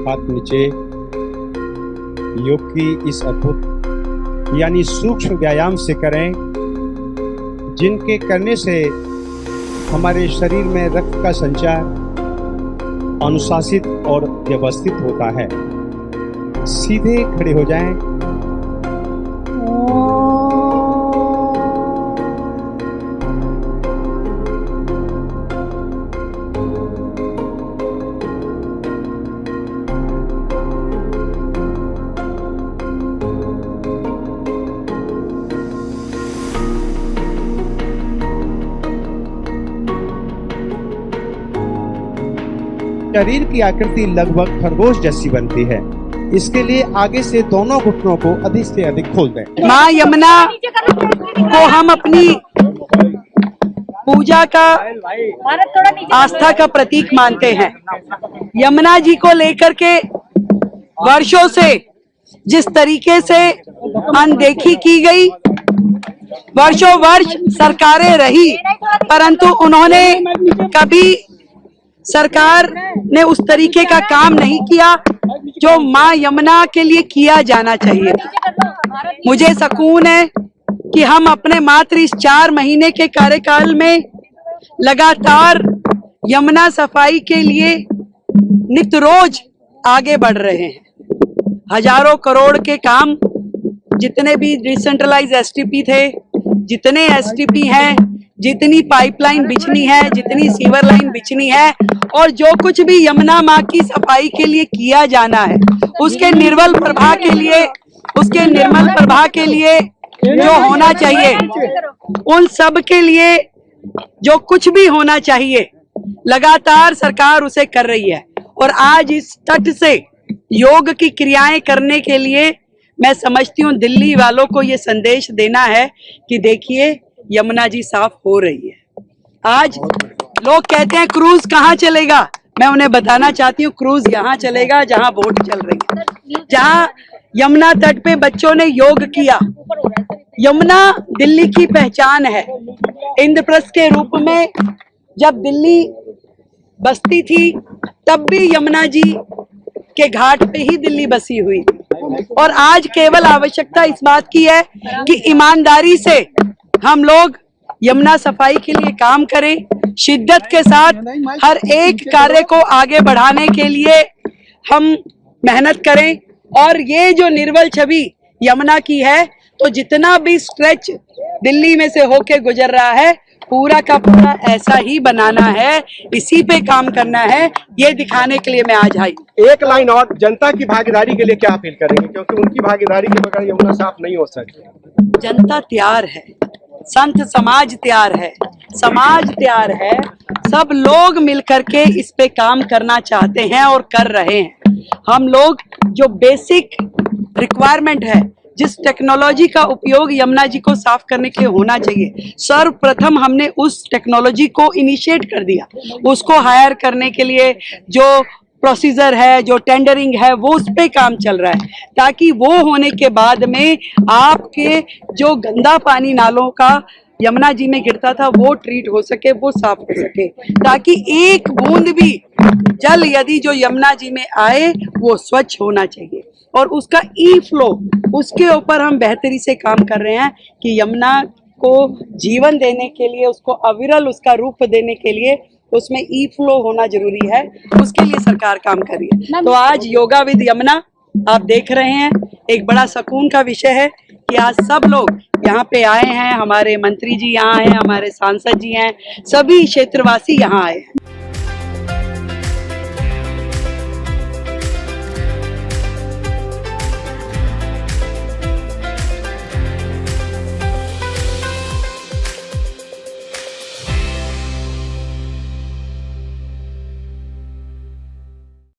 हाथ नीचे। योग की इस अद्भुत यानी सूक्ष्म व्यायाम से करें, जिनके करने से हमारे शरीर में रक्त का संचार अनुशासित और व्यवस्थित होता है। सीधे खड़े हो जाएं। शरीर की आकृति लगभग खरगोश जैसी बनती है। इसके लिए आगे से दोनों घुटनों को अधिक से अधिक खोल दें। माँ यमुना को हम अपनी पूजा का, आस्था का प्रतीक मानते हैं। यमुना जी को लेकर के वर्षों से जिस तरीके से अनदेखी की गई, वर्षों वर्ष सरकारें रही, परंतु उन्होंने कभी सरकार ने उस तरीके का काम नहीं किया जो माँ यमुना के लिए किया जाना चाहिए। मुझे सुकून है कि हम अपने मात्र इस 4 महीने के कार्यकाल में लगातार यमुना सफाई के लिए नित्य रोज आगे बढ़ रहे हैं। हजारों करोड़ के काम, जितने भी डिसेंट्रलाइज एसटीपी थे, जितने एसटीपी हैं, जितनी पाइपलाइन बिछनी है, जितनी सीवर लाइन बिछनी है, और जो कुछ भी यमुना माँ की सफाई के लिए किया जाना है, उसके निर्मल प्रभा के लिए जो होना चाहिए, उन सब के लिए जो कुछ भी होना चाहिए, लगातार सरकार उसे कर रही है। और आज इस तट से योग की क्रियाएं करने के लिए मैं समझती हूँ दिल्ली वालों को ये संदेश देना है कि देखिए यमुना जी साफ हो रही है। आज लोग कहते हैं क्रूज कहाँ चलेगा, मैं उन्हें बताना चाहती हूँ क्रूज यहाँ चलेगा जहाँ बोट चल रही है, जहाँ यमुना तट पे बच्चों ने योग किया। यमुना दिल्ली की पहचान है। इंद्रप्रस्थ के रूप में जब दिल्ली बसती थी, तब भी यमुना जी के घाट पे ही दिल्ली बसी हुई थी। और आज केवल आवश्यकता इस बात की है कि ईमानदारी से हम लोग यमुना सफाई के लिए काम करें, शिद्दत के साथ हर एक कार्य को आगे बढ़ाने के लिए हम मेहनत करें। और ये जो निर्मल छवि यमुना की है, तो जितना भी स्ट्रेच दिल्ली में से होके गुजर रहा है, पूरा का पूरा ऐसा ही बनाना है, इसी पे काम करना है, ये दिखाने के लिए मैं आज आई। एक लाइन और, जनता की भागीदारी के लिए क्या अपील करेंगे, क्योंकि उनकी भागीदारी के बगैर यमुना साफ नहीं हो सकती। जनता तैयार है, संत समाज तैयार है, समाज तैयार है, सब लोग मिलकर के इस पे काम करना चाहते हैं और कर रहे हैं। हम लोग जो बेसिक रिक्वायरमेंट है, जिस टेक्नोलॉजी का उपयोग यमुना जी को साफ करने के लिए होना चाहिए, सर्वप्रथम हमने उस टेक्नोलॉजी को इनिशिएट कर दिया। उसको हायर करने के लिए जो प्रोसीजर है, जो टेंडरिंग है, वो उस पे काम चल रहा है, ताकि वो होने के बाद में आपके जो गंदा पानी नालों का यमुना जी में गिरता था, वो ट्रीट हो सके, वो साफ हो सके, ताकि एक बूंद भी जल यदि जो यमुना जी में आए वो स्वच्छ होना चाहिए। और उसका ई फ्लो, उसके ऊपर हम बेहतरी से काम कर रहे हैं कि यमुना को जीवन देने के लिए, उसको अविरल उसका रूप देने के लिए उसमें ई फ्लो होना जरूरी है, उसके लिए सरकार काम कर रही है। तो आज योगा विद यमुना आप देख रहे हैं, एक बड़ा सुकून का विषय है कि आज सब लोग यहाँ पे आए हैं, हमारे मंत्री जी यहाँ हैं, हमारे सांसद जी हैं, सभी क्षेत्रवासी यहाँ आए हैं।